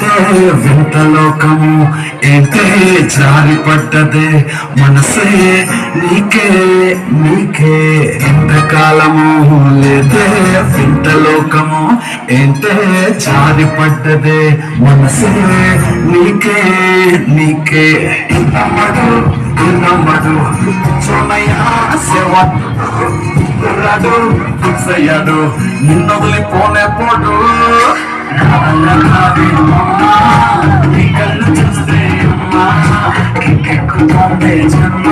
ఏంటే వింత లోకము, ఏంటే జారి పడ్డదే మనసే నీకే నీకే. ఎంతకాలము లేదే వింత లోకము, ఏంటే జారి పడ్డదే మనసే నీకే నీకే. నమ్మడు నమ్మడు సోమయ్య సేవ రాడు ఫిక్స్ అయ్యాడు, నిన్ను వదిలిపోనే పోడు. నీ కళ్ళు చూస్తే అమ్మా కిక్కెక్కుతాందే జన్మ.